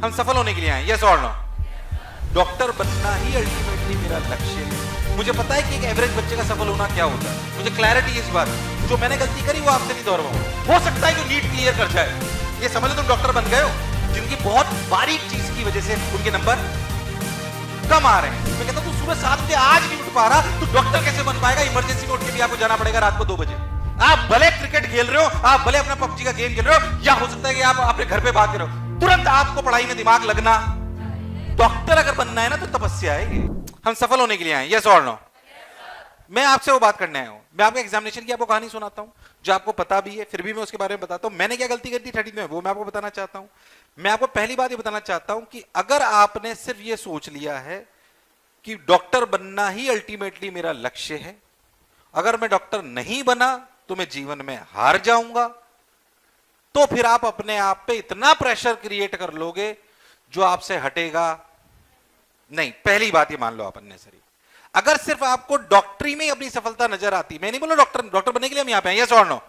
हम सफल होने के लिए आए, यस और नो? डॉक्टर बनना ही अल्टीमेटली मेरा लक्ष्य है। मुझे पता है कि एक एवरेज बच्चे का सफल होना क्या होता है, मुझे क्लैरिटी है इस बात। जो मैंने गलती करी वो आपसे नहीं दोहराऊंगा। हो सकता है कि नीट क्लियर कर जाए, ये समझ लो तुम डॉक्टर बन गए हो, जिनकी बहुत बारीक चीज की वजह से उनके नंबर कम आ रहे हैं। मैं कहता हूं तू सुबह 7 बजे आज नहीं उठ पा रहा, तू डॉक्टर कैसे बन पाएगा? इमरजेंसी में उठ के भी आपको जाना पड़ेगा रात को 2 बजे। आप भले क्रिकेट खेल रहे हो, आप भले अपना पबजी का गेम खेल रहे हो, या हो सकता है कि आप अपने घर पे भाग रहे हो, तुरंत आपको पढ़ाई में दिमाग लगना। डॉक्टर अगर बनना है ना तो तपस्या है। हम सफल होने के लिए आए, यस और नो? मैं आपसे वो बात करने आया हूं। मैं आपको एग्जामिनेशन की आपको कहानी सुनाता हूं जो आपको पता भी है, फिर भी मैं उसके बारे में बताता हूं। मैंने क्या गलती कर दी 30 में, वो मैं आपको बताना चाहता हूं। मैं आपको पहली बात ये बताना चाहता हूं कि अगर आपने सिर्फ ये सोच लिया है कि डॉक्टर बनना ही अल्टीमेटली मेरा लक्ष्य है, अगर मैं डॉक्टर नहीं बना तो मैं जीवन में हार जाऊंगा, तो फिर आप अपने आप पे इतना प्रेशर क्रिएट कर लोगे जो आपसे हटेगा नहीं। पहली बात ये मान लो आप अननेसेसरी। अगर सिर्फ आपको डॉक्टरी में अपनी सफलता नजर आती, मैं नहीं बोल रहा डॉक्टर बनने के लिए हम यहां पे हैं, यस और नो?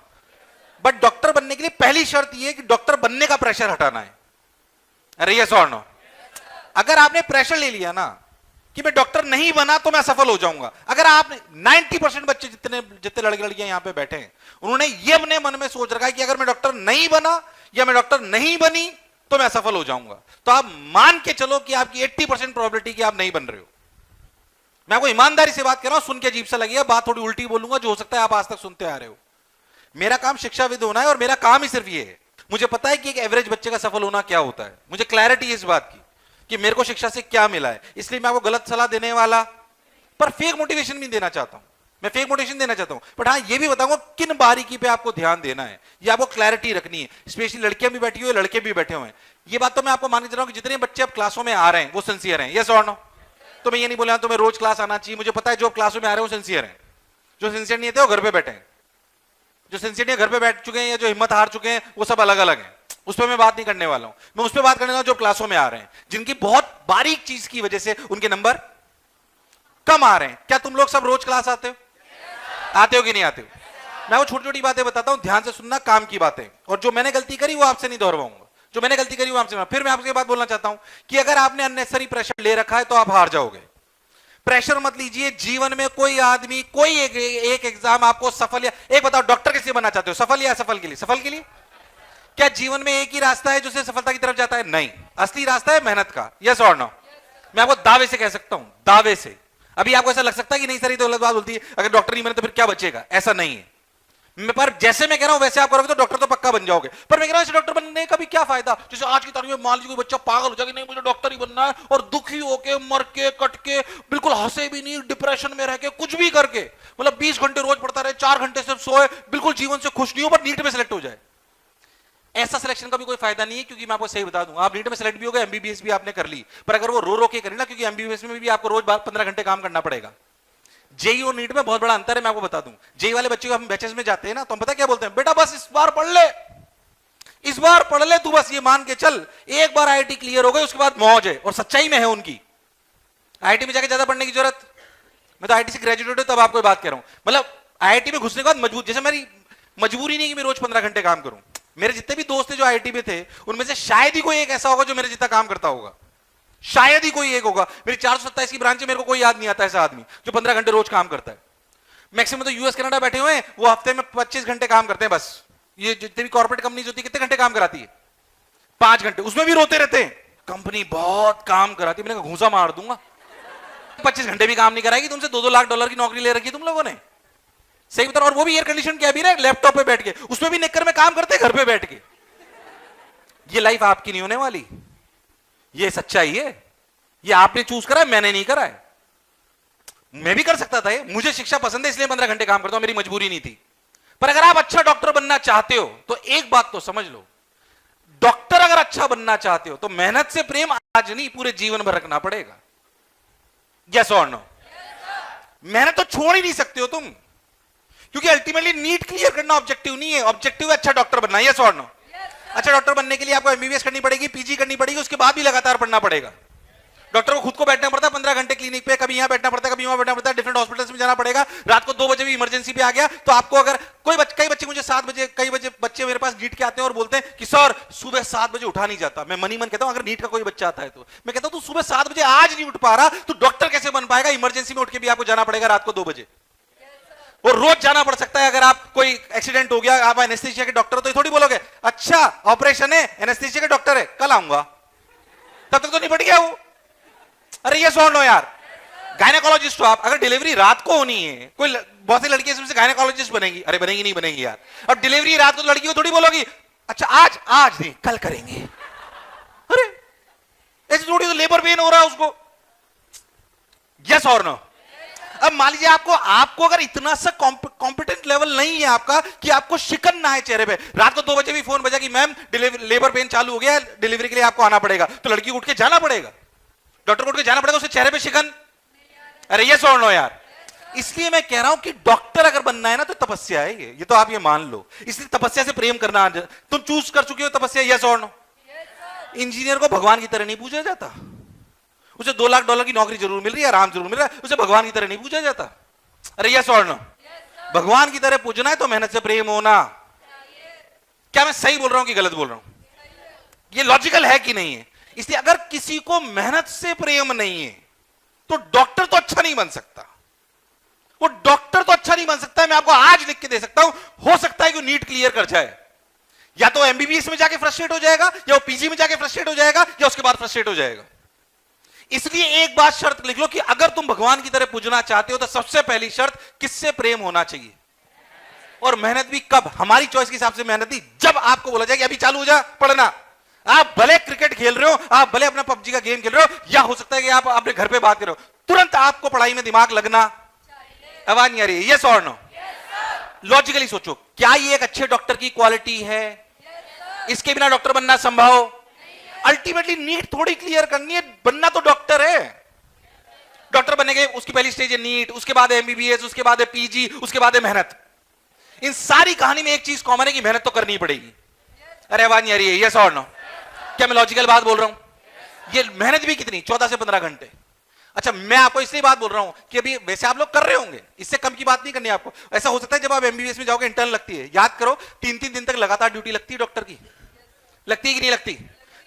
बट डॉक्टर बनने के लिए पहली शर्त ये है कि डॉक्टर बनने का प्रेशर हटाना है। अरे यस और नो? अगर आपने प्रेशर ले लिया ना कि मैं डॉक्टर नहीं बना तो मैं सफल हो जाऊंगा, अगर आपने 90% बच्चे जितने लड़के लड़कियां यहां पे बैठे हैं, उन्होंने ये अपने मन में सोच रखा है कि अगर मैं डॉक्टर नहीं बना या मैं डॉक्टर नहीं बनी तो मैं सफल हो जाऊंगा, तो आप मान के चलो कि आपकी 80% प्रोबेबिलिटी कि आप नहीं बन रहे हो। मैं आपको ईमानदारी से बात कर रहा हूं, सुन के अजीब सा लगेगा, बात थोड़ी उल्टी बोलूंगा, जो हो सकता है आप आज तक सुनते आ रहे हो। मेरा काम शिक्षाविद होना है और मेरा काम ही सिर्फ ये है। मुझे पता है कि एक एवरेज बच्चे का सफल होना क्या होता है, मुझे क्लैरिटी है इस बात की कि मेरे को शिक्षा से क्या मिला है। इसलिए मैं आपको गलत सलाह देने वाला, पर फेक मोटिवेशन भी देना चाहता हूं। मैं फेक मोटिवेशन देना चाहता हूं, बट हाँ ये भी बताऊंगा किन बारीकी पे आपको ध्यान देना है, ये आपको क्लैरिटी रखनी है। स्पेशली लड़कियां भी बैठी हुई है, लड़के भी बैठे हुए हैं। ये बात तो मैं आपको मान के चल रहा हूं कि जितने बच्चे अब क्लासों में आ रहे हैं वो सिंसियर हैं, यस और नो? तो मैं ये नहीं बोला तुम्हें रोज क्लास आना चाहिए, मुझे पता है जो क्लासों में आ रहे हैं वो सिंसियर हैं। जो सिंसियर नहीं थे वो घर पे बैठे हैं, जो सिंसियर नहीं घर पे बैठ चुके हैं या जो हिम्मत हार चुके हैं वो सब अलग अलग हैं। उस पर मैं बात नहीं करने वाला हूं, मैं उस पर बात करने वाला हूं जो क्लासों में आ रहे हैं, जिनकी बहुत बारीक चीज की वजह से उनके नंबर कम आ रहे हैं। क्या तुम लोग सब रोज क्लास आते हो? आते हो कि नहीं आते हो? मैं वो छोटी छोटी बातें बताता हूं, ध्यान से सुनना, काम की बातें। और जो मैंने गलती करी वो आपसे नहीं दोहराऊंगा, जो मैंने गलती करी वो आपसे। फिर मैं आपसे बात बोलना चाहता हूं कि अगर आपने अननेसेसरी प्रेशर ले रखा है तो आप हार जाओगे। प्रेशर मत लीजिए। जीवन में कोई आदमी, कोई एक एग्जाम आपको सफल, या एक बताओ डॉक्टर किससे बनना चाहते हो, सफल या असफल के लिए? सफल के लिए। क्या जीवन में एक ही रास्ता है जो से सफलता की तरफ जाता है? नहीं, असली रास्ता है मेहनत का, यस और नो? मैं आपको दावे से कह सकता हूं, दावे से। अभी आपको ऐसा लग सकता है कि नहीं सर ये तो गलत बात बोलती है, अगर डॉक्टर नहीं बने तो फिर क्या बचेगा? ऐसा नहीं है। पर जैसे मैं कह रहा हूं वैसे आप करोगे तो डॉक्टर तो पक्का बन जाओगे। पर मैं कह रहा हूं डॉक्टर बनने का भी क्या फायदा? जैसे आज की तारीख में मान लीजिए कोई बच्चा पागल हो जाएगा, नहीं मुझे डॉक्टर ही बनना है, और दुखी होके, मर के, कट के, बिल्कुल हंसे भी नहीं, डिप्रेशन में रह के, कुछ भी करके, मतलब 20 घंटे रोज पढ़ता रहे, 4 घंटे सिर्फ सोए, बिल्कुल जीवन से खुश नहीं हो, पर नीट में सेलेक्ट हो जाए। ऐसा सिलेक्शन का भी कोई फायदा नहीं है, क्योंकि मैं आपको सही बता दूं, आप नीट में सेलेक्ट भी हो गए, एमबीबीएस भी आपने कर ली, पर अगर वो रो के करें ना, क्योंकि एमबीबीएस में भी आपको रोज 15 घंटे काम करना पड़ेगा। जेई और नीट में बहुत बड़ा अंतर है, मैं आपको बता दूं। जेई वाले बच्चे को हम बैचेस में जाते हैं ना, तो हम पता क्या बोलते हैं, बेटा बस इस बार पढ़ ले, इस बार पढ़ ले तू, बस ये मान के चल, एक बार आईआईटी क्लियर हो गई उसके बाद मौज है। और सच्चाई में है उनकी, आईआईटी में जाके ज्यादा पढ़ने की जरूरत, मैं तो आईआईटी से ग्रेजुएट हूं तब आपको बात कह रहा हूं। मतलब आईआईटी में घुसने के बाद मजबूत, जैसे मेरी मजबूरी नहीं कि मैं रोज 15 घंटे काम करूं। मेरे जितने भी दोस्त थे जो आईआईटी में थे, उनमें से शायद ही कोई एक ऐसा होगा जो मेरे जितना काम करता होगा, शायद ही कोई एक होगा। मेरी 427 की ब्रांच है, मेरे को कोई याद नहीं आता ऐसा आदमी जो 15 घंटे रोज काम करता है। मैक्सिमम तो यूएस कनाडा बैठे हुए हैं, वो हफ्ते में 25 घंटे काम करते हैं बस। ये जितनी भी कॉर्पोरेट कंपनीज होती है कितने घंटे काम कराती है? 5 घंटे, उसमें भी रोते रहते हैं, कंपनी बहुत काम कराती है। मैंने कहा घूंसा मार दूंगा, 25 घंटे भी काम नहीं कराएगी, तुमसे 2-2 लाख डॉलर की नौकरी ले रखी तुम लोगों ने, सही बता। और वो भी एयर कंडीशन कैबिन है, लैपटॉप पे बैठ के, उसमें भी निक्कर में काम करते घर पे बैठ के। ये लाइफ आपकी नहीं होने वाली, ये सच्चाई है। ये आपने चूज करा है, मैंने नहीं करा है। मैं भी कर सकता था ये, मुझे शिक्षा पसंद है इसलिए 15 घंटे काम करता हूं, मेरी मजबूरी नहीं थी। पर अगर आप अच्छा डॉक्टर बनना चाहते हो तो एक बात तो समझ लो, डॉक्टर अगर अच्छा बनना चाहते हो तो मेहनत से प्रेम आज नहीं पूरे जीवन भर रखना पड़ेगा, यस और नो? मेहनत तो छोड़ ही नहीं सकते हो तुम, क्योंकि अल्टीमेटली नीट क्लियर करना ऑब्जेक्टिव नहीं है, ऑब्जेक्टिव है अच्छा डॉक्टर बनना, यस और नो? अच्छा डॉक्टर बनने के लिए आपको एमबीबीएस करनी पड़ेगी, पीजी करनी पड़ेगी, उसके बाद भी लगातार पढ़ना पड़ेगा। डॉक्टर को खुद को बैठना पड़ता है 15 घंटे क्लिनिक पे, कभी यहां बैठना पड़ता है, कभी वहां बैठना पड़ता है, डिफरेंट हॉस्पिटल्स में जाना पड़ेगा। रात को 2 बजे भी इमरजेंसी पे आ गया तो आपको अगर कई बच्चे मुझे 7 बजे, कई बच्चे मेरे पास नीट के आते हैं और बोलते हैं कि सर सुबह 7 बजे उठा नहीं जाता। मैं मनी मन कहता हूं अगर नीट का कोई बच्चा आता है तो मैं कहता हूं तू सुबह 7 बजे आज नहीं उठ पा रहा तो डॉक्टर कैसे बन पाएगा? इमरजेंसी में उठ के भी आपको जाना पड़ेगा रात को 2 बजे, और रोज जाना पड़ सकता है। अगर आप कोई एक्सीडेंट हो गया, आप एनेस्थीसिया के डॉक्टर हो तो थोड़ी बोलोगे अच्छा ऑपरेशन है, एनेस्थीसिया के डॉक्टर है, कल आऊंगा, तब तक तो निपट गया हूं। अरे ये सुन लो यार, गायनेकोलॉजिस्ट हो आप, अगर डिलीवरी रात को होनी है, कोई बहुत सी लड़की इसमें से गायनेकोलॉजिस्ट बनेगी, अरे बनेगी नहीं बनेगी यार। अब डिलीवरी रात को तो लड़की को थोड़ी बोलोगी अच्छा आज नहीं कल करेंगे, अरे ऐसे थोड़ी, तो लेबर पेन हो रहा है उसको। यस और नो? अब मान लीजिए आपको अगर इतना सा कॉम्पिटेंट लेवल नहीं है आपका कि आपको शिकन ना है चेहरे पे, रात को 2 बजे भी फोन बजा कि मैम लेबर पेन चालू हो गया, डिलीवरी के लिए आपको आना पड़ेगा, तो लड़की को उठ के जाना पड़ेगा, डॉक्टर को उठ के जाना पड़ेगा, उसके चेहरे पे शिकन। अरे ये सुन लो यार, इसलिए मैं कह रहा हूं कि डॉक्टर अगर बनना है ना तो तपस्या है ये तो आप ये मान लो। इसलिए तपस्या से प्रेम करना, तुम चूज कर चुके हो तपस्या, यस और नो? इंजीनियर को भगवान की तरह नहीं पूछा जाता, उसे $2 लाख की नौकरी जरूर मिल रही है, आराम जरूर मिल रहा है, उसे भगवान की तरह नहीं पूछा जाता। अरे यस और नो? भगवान की तरह पूजना है तो मेहनत से प्रेम होना। क्या मैं सही बोल रहा हूं कि गलत बोल रहा हूं? ये लॉजिकल है कि नहीं है? इसलिए अगर किसी को मेहनत से प्रेम नहीं है तो डॉक्टर तो अच्छा नहीं बन सकता, वो डॉक्टर तो अच्छा नहीं बन सकता है। मैं आपको आज लिख के दे सकता हूं, हो सकता है कि नीट क्लियर कर जाए, या तो एमबीबीएस में जाके फ्रस्ट्रेट हो जाएगा, या वो पीजी में जाके फ्रस्ट्रेट हो जाएगा, या उसके बाद फ्रस्ट्रेट हो जाएगा। इसलिए एक बात शर्त लिख लो कि अगर तुम भगवान की तरह पूजना चाहते हो तो सबसे पहली शर्त किससे प्रेम होना चाहिए, और मेहनत भी कब? हमारी चॉइस के हिसाब से मेहनत नहीं, जब आपको बोला जाए कि अभी चालू हो जा पढ़ना। आप भले क्रिकेट खेल रहे हो, आप भले अपना पबजी का गेम खेल रहे हो, या हो सकता है कि आप अपने घर पे बात कर रहे हो, तुरंत आपको पढ़ाई में दिमाग लगना। आवाज नहीं आ रही है? यस और नो? लॉजिकली सोचो, क्या ये एक अच्छे डॉक्टर की क्वालिटी है? इसके बिना डॉक्टर बनना संभव? अल्टीमेटली नीट थोड़ी क्लियर करनी है, बनना तो डॉक्टर है। डॉक्टर बनेंगे, उसकी पहली स्टेज है नीट, उसके बाद एमबीबीएस, उसके बाद है पीजी, उसके बाद है मेहनत। इन सारी कहानी में एक चीज कॉमन है कि मेहनत तो करनी पड़ेगी। अरे आवाज नहीं आ रही है? यस और नो? क्या मैं लॉजिकल बात बोल रहा हूं? ये मेहनत भी कितनी? 14 से 15 घंटे। अच्छा, मैं आपको इसलिए बात बोल रहा हूं कि अभी वैसे आप लोग कर रहे होंगे, इससे कम की बात नहीं करनी आपको। ऐसा हो सकता है जब आप एमबीबीएस में जाओगे इंटर्न लगती है, याद करो 3-3 दिन तक लगातार ड्यूटी लगती है डॉक्टर की, लगती है कि नहीं लगती?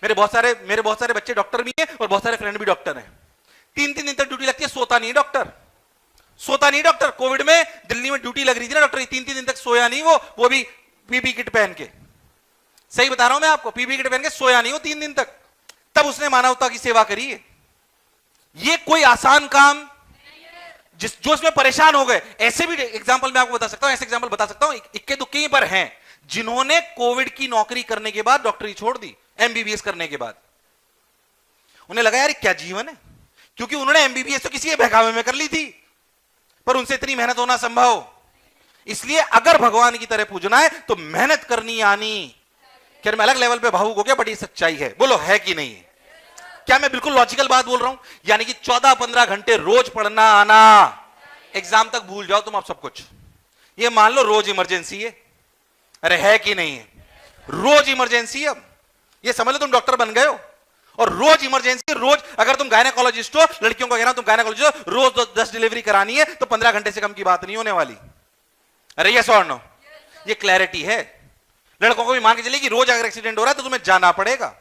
मेरे बहुत सारे बच्चे डॉक्टर भी हैं और बहुत सारे फ्रेंड भी डॉक्टर हैं। 3-3 दिन तक ड्यूटी लगती है, सोता नहीं डॉक्टर, सोता नहीं डॉक्टर। कोविड में दिल्ली में ड्यूटी लग रही थी ना, डॉक्टर 3-3 दिन तक सोया नहीं, वो भी पीपी किट पहन के। सही बता रहा हूं मैं आपको, पीपी किट पहन के सोया नहीं वो 3 दिन तक, तब उसने मानवता की सेवा करी है। ये कोई आसान काम जो इसमें परेशान हो गए, ऐसे भी एग्जांपल मैं आपको बता सकता हूं, ऐसे एग्जांपल बता सकता हूं, इक्के दुक्के पर हैं जिन्होंने कोविड की नौकरी करने के बाद डॉक्टरी छोड़ दी, एमबीबीएस करने के बाद। उन्हें लगा यार क्या जीवन है, क्योंकि उन्होंने एमबीबीएस तो किसी के बहकावे में कर ली थी, पर उनसे इतनी मेहनत होना संभव। इसलिए अगर भगवान की तरह पूजना है तो मेहनत करनी आनी। क्या मैं अलग लेवल पे भावुक हो गया, बट ये सच्चाई है, बोलो है कि नहीं? क्या मैं बिल्कुल लॉजिकल बात बोल रहा हूं? यानी कि 14-15 घंटे रोज पढ़ना आना, एग्जाम तक भूल जाओ तुम आप सब कुछ, ये मान लो रोज इमरजेंसी है। अरे है कि नहीं है? रोज इमरजेंसी। अब ये समझ लो तुम डॉक्टर बन गए हो और रोज इमरजेंसी, रोज। अगर तुम गायनेकोलॉजिस्ट हो, लड़कियों को कहना तुम गायनेकोलॉजिस्ट हो, रोज 10 डिलीवरी करानी है तो 15 घंटे से कम की बात नहीं होने वाली। अरे यस और नो? ये क्लैरिटी है। लड़कों को भी मान के चलिए कि रोज अगर एक्सीडेंट हो रहा है तो तुम्हें जाना पड़ेगा।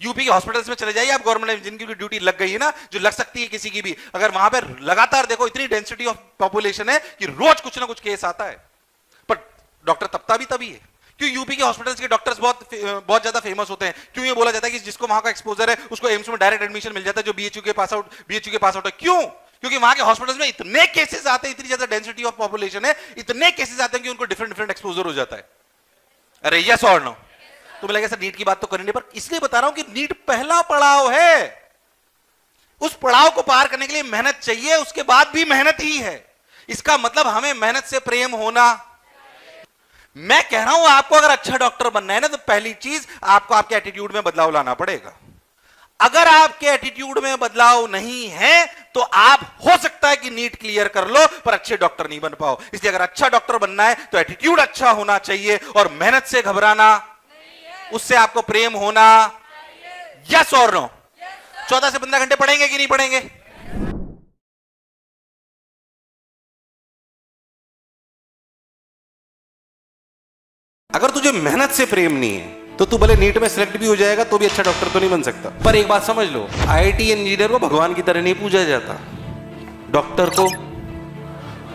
यूपी के हॉस्पिटल्स में चले जाइए आप, गवर्नमेंट जिनकी भी ड्यूटी लग गई है ना, जो लग सकती है किसी की भी, अगर वहां पर लगातार देखो इतनी डेंसिटी ऑफ पॉपुलेशन है कि रोज कुछ ना कुछ केस आता है, पर डॉक्टर तपता भी तभी है। क्यों? यूपी के हॉस्पिटल्स के डॉक्टर्स बहुत ज्यादा फेमस होते हैं। क्यों? ये बोला जाता है कि जिसको वहां का एक्सपोजर है उसको एम्स में डायरेक्ट एडमिशन मिल जाता है, जो बीएचयू के पास आउट है। क्यों? क्योंकि वहां के हॉस्पिटल्स में इतने केसेस आते हैं, इतनी ज्यादा डेंसिटी ऑफ पॉपुलेशन है, इतने केसेस आते हैं कि उनको डिफरेंट एक्सपोजर हो जाता है। अरे यस और नो? तो मुझे लगा सर नीट की बात तो करनी, पर इसलिए बता रहा हूं कि नीट पहला पड़ाव है। उस पड़ाव को पार करने के लिए मेहनत चाहिए, उसके बाद भी मेहनत ही है। इसका मतलब हमें मेहनत से प्रेम होना। मैं कह रहा हूं आपको अगर अच्छा डॉक्टर बनना है ना, तो पहली चीज आपको आपके एटीट्यूड में बदलाव लाना पड़ेगा। अगर आपके एटीट्यूड में बदलाव नहीं है तो आप हो सकता है कि नीट क्लियर कर लो पर अच्छे डॉक्टर नहीं बन पाओ। इसलिए अगर अच्छा डॉक्टर बनना है तो एटीट्यूड अच्छा होना चाहिए, और मेहनत से घबराना, उससे आपको प्रेम होना। यस और नो? 14 से 15 घंटे पढ़ेंगे कि नहीं पढ़ेंगे? अगर तुझे मेहनत से प्रेम नहीं है तो तू भले नीट में सिलेक्ट भी हो जाएगा तो भी अच्छा डॉक्टर तो नहीं बन सकता। पर एक बात समझ लो, आईआईटी इंजीनियर को भगवान की तरह नहीं पूजा जाता, डॉक्टर को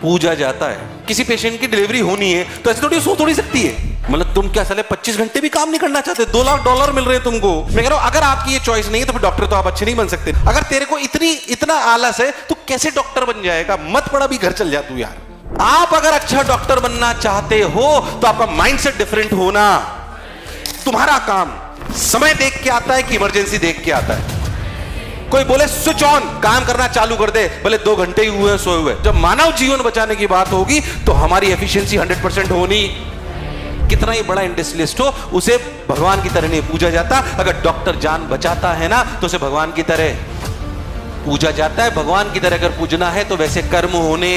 पूजा जाता है। किसी पेशेंट की डिलीवरी होनी है तो ऐसे थोड़ी सो थोड़ी सकती है। मतलब तुम क्या साले 25 घंटे भी काम नहीं करना चाहते? $2 लाख मिल रहे हैं तुमको। मैं कह रहा हूं अगर आपकी ये चॉइस नहीं है तो फिर डॉक्टर तो आप अच्छे नहीं बन सकते। अगर तेरे को इतना आलस है तो कैसे डॉक्टर बन जाएगा? मत पढ़ा भी घर चल जा तू यार। आप अगर अच्छा डॉक्टर बनना चाहते हो तो आपका माइंडसेट डिफरेंट होना। तुम्हारा काम समय देख के आता है कि इमरजेंसी देख के आता है? कोई बोले स्विच ऑन, काम करना चालू कर दे, भले 2 घंटे ही हुए सोए हुए। जब मानव जीवन बचाने की बात होगी तो हमारी एफिशिएंसी 100% होनी। कितना ही बड़ा इंडस्ट्रियलिस्ट हो, उसे भगवान की तरह नहीं पूजा जाता। अगर डॉक्टर जान बचाता है ना तो उसे भगवान की तरह पूजा जाता है। भगवान की तरह अगर पूजना है तो वैसे कर्म होने।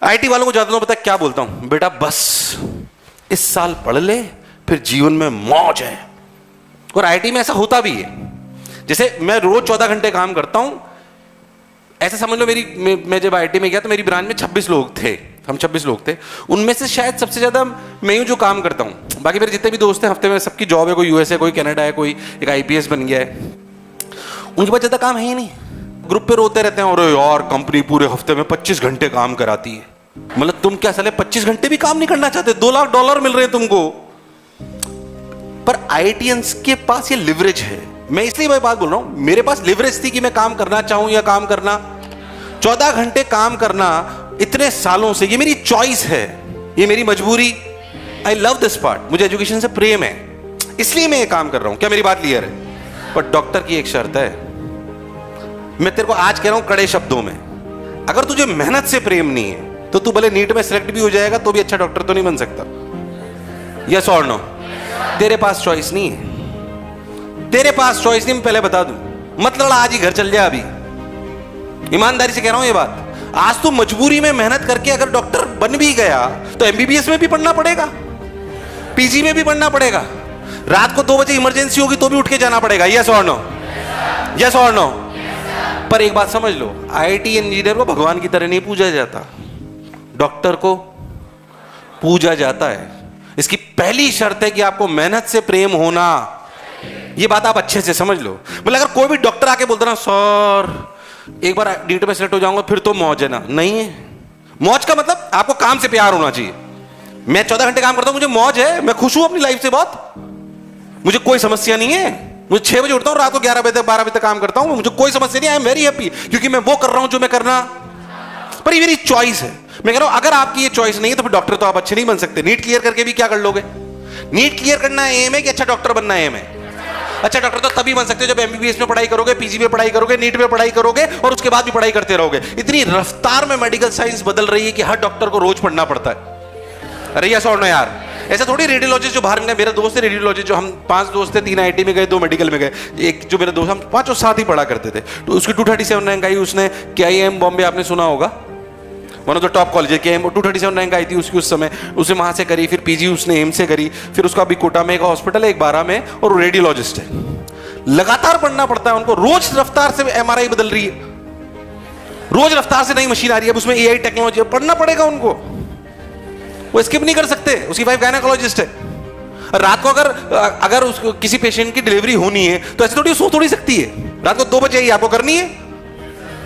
आईटी वालों को ज्यादा पता है क्या बोलता हूं? बेटा बस इस साल पढ़ ले, फिर जीवन में मौज है। और आईटी में ऐसा होता भी है। जैसे मैं रोज 14 घंटे काम करता हूं, ऐसा समझ लो मैं जब आईटी में गया तो मेरी ब्रांच में 26 लोग थे। हम 26 लोग थे, उनमें से शायद सबसे ज्यादा मैं हूं जो काम करता हूं। बाकी मेरे जितने भी दोस्त हैं हफ्ते में सबकी जॉब है, कोई यूएस है, कोई कनाडा है, कोई एक आईपीएस बन गया है। उनके पास ज्यादा काम है ही नहीं। ग्रुप पे रोते रहते हैं और यार कंपनी पूरे हफ्ते में 25 घंटे काम कराती है। मतलब तुम क्या साले 25 घंटे भी काम नहीं करना चाहते? $2 लाख मिल रहे हैं तुमको। पर आईआईटीएंस के पास ये लिवरेज है। मैं इसलिए वही बात बोल रहा हूं, मेरे पास लिवरेज थी कि मैं काम करना चाहूं या काम करना। 14 घंटे काम करना इतने सालों से, ये मेरी चॉइस है, ये मेरी मजबूरी। आई लव दिस पार्ट, मुझे एजुकेशन से प्रेम है, इसलिए मैं ये काम कर रहा हूं। क्या मेरी बात क्लियर है? पर डॉक्टर की एक शर्त है, मैं तेरे को आज कह रहा हूं कड़े शब्दों में, अगर तुझे मेहनत से प्रेम नहीं है तो तू भले नीट में सिलेक्ट भी हो जाएगा तो भी अच्छा डॉक्टर तो नहीं बन सकता। यस और नो? तेरे पास चॉइस नहीं है, तेरे पास चॉइस नहीं। मैं पहले बता दूं, मत लड़ा, आज ही घर चल जा। अभी ईमानदारी से कह रहा हूं ये बात। आज तू मजबूरी में मेहनत करके अगर डॉक्टर बन भी गया तो एमबीबीएस में भी पढ़ना पड़ेगा, पीजी में भी पढ़ना पड़ेगा, रात को 2 बजे इमरजेंसी होगी तो भी उठ के जाना पड़ेगा। यस और नो? यस और नो? पर एक बात समझ लो, आईआईटी इंजीनियर को भगवान की तरह नहीं पूजा जाता, डॉक्टर को पूजा जाता है। इसकी पहली शर्त है कि आपको मेहनत से प्रेम होना। यह बात आप अच्छे से समझ लो। मतलब अगर कोई भी डॉक्टर आके बोलता ना सर एक बार नीट में सिलेक्ट हो जाऊंगा फिर तो मौज है ना, नहीं है। मौज का मतलब आपको काम से प्यार होना चाहिए। मैं 14 घंटे काम करता हूं, मुझे मौज है, मैं खुश हूं अपनी लाइफ से बहुत, मुझे कोई समस्या नहीं है। मुझे 6 बजे उठता हूं, रात को 11 बजे तक 12 बजे तक काम करता हूं, मुझे कोई समस्या नहीं। आई एम वेरी हैप्पी क्योंकि मैं वो कर रहा हूं जो मैं करना। पर ये मेरी चॉइस है। मैं कह रहा हूं अगर आपकी ये चॉइस नहीं है तो फिर डॉक्टर तो आप अच्छे नहीं बन सकते। नीट क्लियर करके भी क्या कर लोगे? नीट क्लियर करना एम है कि अच्छा डॉक्टर बनना एम है? अच्छा डॉक्टर तो तभी बन सकते हो जब एमबीबीएस में पढ़ाई करोगे, पीजी में पढ़ाई करोगे, नीट में पढ़ाई करोगे और उसके बाद भी पढ़ाई करते रहोगे। इतनी रफ्तार में मेडिकल साइंस बदल रही है कि हर डॉक्टर को रोज पढ़ना पड़ता है। अरे यस और नो यार? ऐसा थोड़ी रेडियोलॉजिस्ट जो बाहर गए, मेरा दोस्त है रेडियोलॉजिस्ट, जो हम 5 दोस्त थे, 3 आईटी में गए, 2 मेडिकल में गए। एक जो मेरा दोस्त, हम 5 साथ ही पढ़ा करते थे, तो उसकी 237 रैंक आई। उसने केआईएम बॉम्बे, आपने सुना होगा, one of the top college है, केआईएम, 237 रैंक आई थी उसकी उस समय। उसने वहां से करी, फिर पीजी उसने एम से करी, फिर उसका अभी कोटा में एक हॉस्पिटल है, एक 12 में, और रेडियोलॉजिस्ट है। लगातार पढ़ना पड़ता है उनको, रोज रफ्तार से एमआरआई बदल रही है, रोज रफ्तार से नई मशीन आ रही है, उसमें एआई टेक्नोलॉजी, पढ़ना पड़ेगा उनको, वो स्किप नहीं कर सकते। उसकी वाइफ गायनेकोलॉजिस्ट है। रात को अगर उसको किसी पेशेंट की डिलीवरी होनी है तो ऐसे थोड़ी सो थोड़ी सकती है, रात को 2 बजे ही आपको करनी है।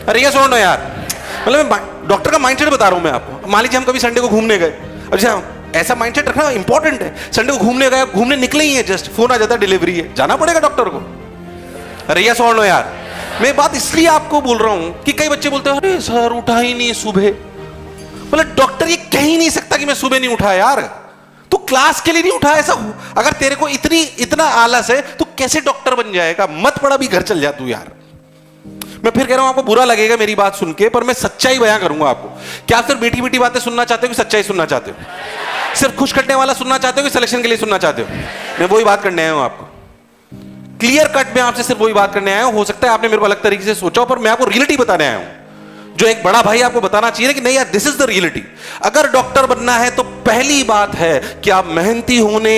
अरे ये सुनो यार, मतलब मैं डॉक्टर का माइंडसेट बता रहा हूं मैं आपको। मान लीजिए हम कभी संडे को घूमने गए, अच्छा ऐसा माइंडसेट रखना इंपॉर्टेंट है। संडे को घूमने गए, घूमने निकले ही है, जस्ट फोन आ जाता है डिलीवरी है, जाना पड़ेगा डॉक्टर को। अरे ये सुनो यार, मैं बात इसलिए आपको बोल रहा हूं कि कई बच्चे बोलते हैं अरे सर उठा ही नहीं सुबह। मतलब डॉक्टर ये कह ही नहीं सकता कि मैं सुबह नहीं उठा यार, तू क्लास के लिए नहीं उठा। ऐसा अगर तेरे को इतना आलस है तो कैसे डॉक्टर बन जाएगा? मत पढ़ा भी घर चल जा तू यार। मैं फिर कह रहा हूं, आपको बुरा लगेगा मेरी बात सुन के, पर मैं सच्चाई बयां करूंगा आपको। क्या आप सिर्फ मीठी मीठी बातें सुनना चाहते हो कि सच्चाई सुनना चाहते हो? सिर्फ खुश करने वाला सुनना चाहते हो कि सिलेक्शन के लिए सुनना चाहते हो? मैं वही बात करने आया हूं आपको, क्लियर कट में आपसे सिर्फ वही बात करने आया हूं। हो सकता है आपने मेरे को अलग तरीके से सोचा हो, पर मैं आपको रियलिटी बताने आया हूं। जो एक बड़ा भाई आपको बताना चाहिए कि नहीं यार, दिस इज द रियलिटी। अगर डॉक्टर बनना है तो पहली बात है कि आप मेहनती होने,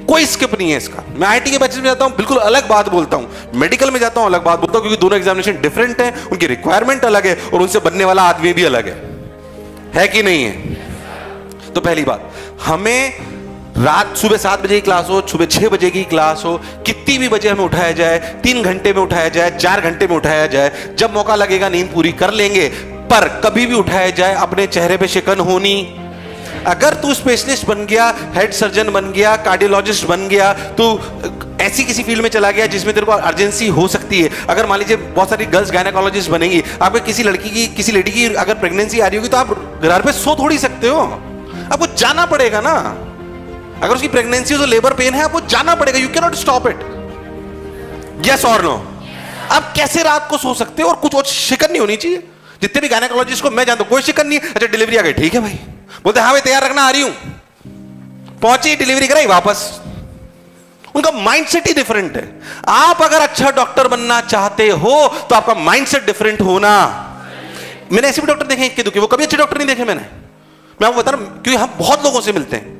कोई स्किप नहीं है इसका। मैं आईटी के बैचेस में जाता हूं, बिल्कुल अलग बात बोलता हूं, मेडिकल में जाता हूं, अलग बात बोलता हूं, क्योंकि दोनों एग्जामिनेशन डिफरेंट है, उनकी रिक्वायरमेंट अलग है और उनसे बनने वाला आदमी भी अलग है कि नहीं है? तो पहली बात, हमें रात सुबह 7 बजे की क्लास हो, सुबह 6 बजे की क्लास हो, कितनी भी बजे हमें उठाया जाए, 3 घंटे में उठाया जाए, 4 घंटे में उठाया जाए, जब मौका लगेगा नींद पूरी कर लेंगे, पर कभी भी उठाया जाए अपने चेहरे पे शिकन होनी। अगर तू स्पेशलिस्ट बन गया, हेड सर्जन बन गया, कार्डियोलॉजिस्ट बन गया, तू ऐसी किसी फील्ड में चला गया जिसमें तेरे को अर्जेंसी हो सकती है, अगर मान लीजिए बहुत सारी गर्ल्स गायनेकोलॉजिस्ट बनेंगी, आपको किसी लेडी की अगर प्रेगनेंसी आ रही होगी तो आप घर पे सो थोड़ी सकते हो, आपको जाना पड़ेगा ना। अगर उसकी प्रेगनेंसी हो तो लेबर पेन है, आपको जाना पड़ेगा, you can not stop it. Yes और नो? आप कैसे रात को सो सकते हो? और कुछ और शिकन नहीं होनी चाहिए। जितने भी गायनेकोलॉजिस्ट को मैं जानता हूं, कोई शिकन नहीं। अच्छा डिलीवरी आ गई, ठीक है भाई, बोलते हाँ भाई तैयार रखना, आ रही हूं, पहुंची, डिलीवरी कराई, वापस। उनका माइंडसेट ही डिफरेंट है। आप अगर अच्छा डॉक्टर बनना चाहते हो तो आपका माइंडसेट डिफरेंट होना। मैंने ऐसे भी डॉक्टर देखे इक्के दुखे, वो कभी अच्छे डॉक्टर नहीं देखे मैंने। मैं आपको बता रहा हूं, क्योंकि हम बहुत लोगों से मिलते हैं,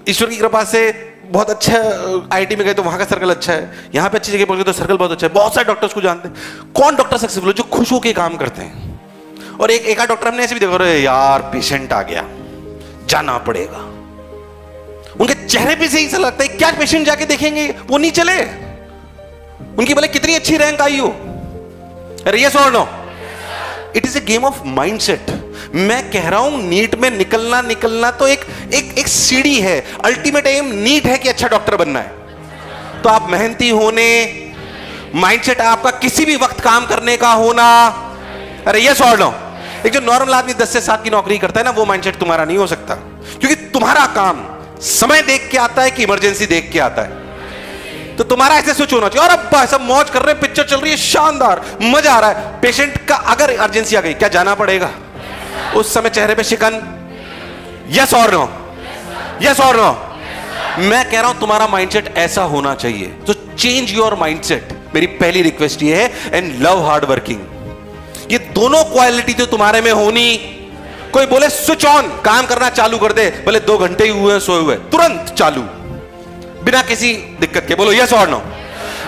ईश्वर की कृपा से बहुत अच्छा आईटी में गए तो वहां का सर्कल अच्छा है, यहां पे अच्छी जगह पहुंच गए तो सर्कल बहुत अच्छा है, बहुत सारे डॉक्टर्स को जानते हैं। कौन डॉक्टर सक्सेसफुल है? जो खुश होकर काम करते हैं। और एक आध डॉक्टर हमने ऐसे भी देखा, अरे यार पेशेंट आ गया, जाना पड़ेगा, उनके चेहरे पे से ही ऐसा लगता है क्या पेशेंट जाके देखेंगे, वो नहीं चले, उनकी भले कितनी अच्छी रैंक आई हो। अरे यस और no? It is a game of mindset. मैं कह रहा हूं नीट में निकलना तो एक सीढ़ी है, अल्टीमेट एम नीट है कि अच्छा डॉक्टर बनना है। तो आप मेहनती होने, माइंडसेट आपका किसी भी वक्त काम करने का होना। अरे यस और नो? एक जो नॉर्मल आदमी 10 से 7 की नौकरी करता है ना, वो माइंडसेट तुम्हारा नहीं हो सकता, क्योंकि तुम्हारा काम समय देख के आता है कि इमरजेंसी देख के आता है। तो तुम्हारा ऐसे स्विच होना चाहिए, और अब सब मौज कर रहे हैं, पिक्चर चल रही है, शानदार, मजा आ रहा है। पेशेंट का अगर इमरजेंसी आ गई, क्या जाना पड़ेगा? उस समय चेहरे पे शिकन। यस और नो? यस और नो? मैं कह रहा हूं तुम्हारा माइंडसेट ऐसा होना चाहिए। तो चेंज योर माइंडसेट, मेरी पहली रिक्वेस्ट ये है, एंड लव हार्ड वर्किंग। ये दोनों क्वालिटी तो तुम्हारे में होनी। कोई बोले स्विच ऑन, काम करना चालू कर दे, भले 2 घंटे ही हुए सोए हुए, तुरंत चालू, बिना किसी दिक्कत के। बोलो यस और नो?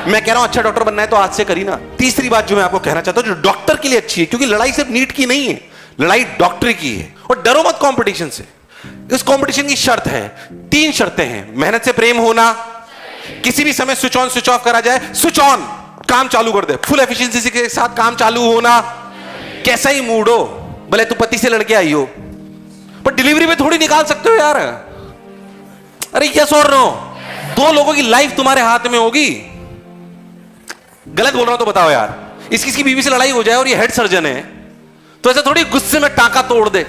मैं कह रहा हूं अच्छा डॉक्टर बनना है तो आज से करी ना। तीसरी बात जो मैं आपको कहना चाहता हूं, जो डॉक्टर के लिए अच्छी है, क्योंकि लड़ाई सिर्फ नीट की नहीं है, लड़ाई डॉक्टर की है। और डरो मत कंपटीशन से। इस कंपटीशन की शर्त है, 3 शर्तें हैं। मेहनत से प्रेम होना, किसी भी समय स्विच ऑन स्विच ऑफ करा जाए, स्विच ऑन, काम चालू कर दे, फुल एफिशिएंसी के साथ काम चालू होना, कैसा ही मूड हो, भले तू पति से लड़के आई हो, पर डिलीवरी में थोड़ी निकाल सकते हो यार। अरे यस और नो? 2 लोगों की लाइफ तुम्हारे हाथ में होगी। गलत बोल रहा हूं तो बताओ यार। इसकी बीवी से लड़ाई हो जाए और ये हेड सर्जन है, तो ऐसा थोड़ी गुस्से में टाका तोड़ दे।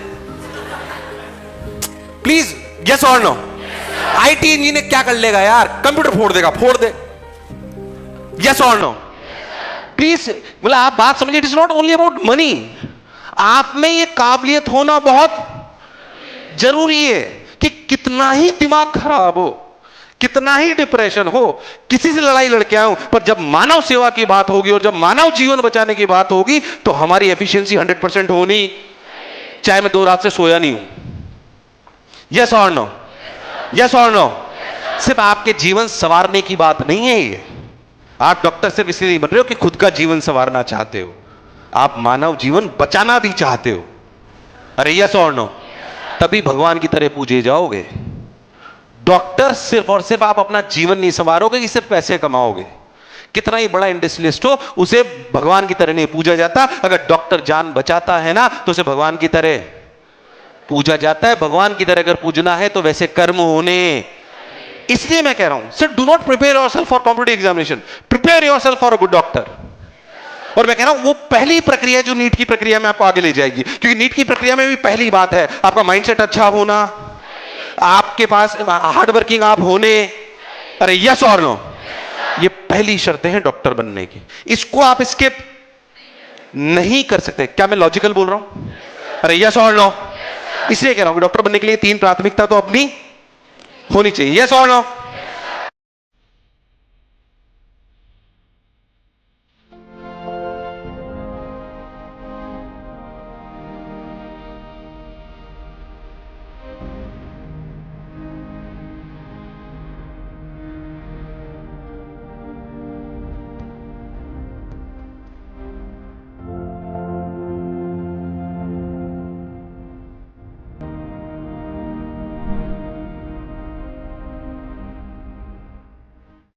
प्लीज यस और नो? आईटी इंजीनियर क्या कर लेगा यार? कंप्यूटर फोड़ देगा, फोड़ दे। यस और नो? प्लीज, बोला आप बात समझिए, it is not only about money. आप में ये काबिलियत होना बहुत जरूरी है कि कितना ही दिमाग खराब हो, कितना ही डिप्रेशन हो, किसी से लड़ाई लड़के आऊं, पर जब मानव सेवा की बात होगी और जब मानव जीवन बचाने की बात होगी तो हमारी एफिशिएंसी 100% होनी, चाहे मैं 2 रात से सोया नहीं हूं। यस और नो? यस और नो? सिर्फ आपके जीवन संवारने की बात नहीं है ये। आप डॉक्टर सिर्फ इसलिए नहीं बन रहे हो कि खुद का जीवन संवारना चाहते हो, आप मानव जीवन बचाना भी चाहते हो। अरे यस और नो? तभी भगवान की तरह पूजे जाओगे। डॉक्टर सिर्फ और सिर्फ आप अपना जीवन नहीं संवारोगे कि सिर्फ पैसे कमाओगे। कितना ही बड़ा इंडस्ट्रियलिस्ट हो, उसे भगवान की तरह नहीं पूजा जाता। अगर डॉक्टर जान बचाता है ना, तो उसे भगवान की तरह पूजा जाता है। भगवान की तरह अगर पूजना है तो वैसे कर्म होने। इसलिए मैं कह रहा हूं, sir do not prepare yourself for competitive examination, prepare yourself for a good doctor. और मैं कह रहा हूं वो पहली प्रक्रिया जो नीट की प्रक्रिया में आपको आगे ले जाएगी, क्योंकि नीट की प्रक्रिया में भी पहली बात है आपका माइंडसेट अच्छा होना, आपके पास हार्ड वर्किंग आप होने। अरे यस और नो? ये पहली शर्तें हैं डॉक्टर बनने की। इसको आप स्किप नहीं कर सकते। क्या मैं लॉजिकल बोल रहा हूं? अरे यस और नो? इसलिए कह रहा हूं कि डॉक्टर बनने के लिए 3 प्राथमिकता तो अपनी होनी चाहिए। यस और नो?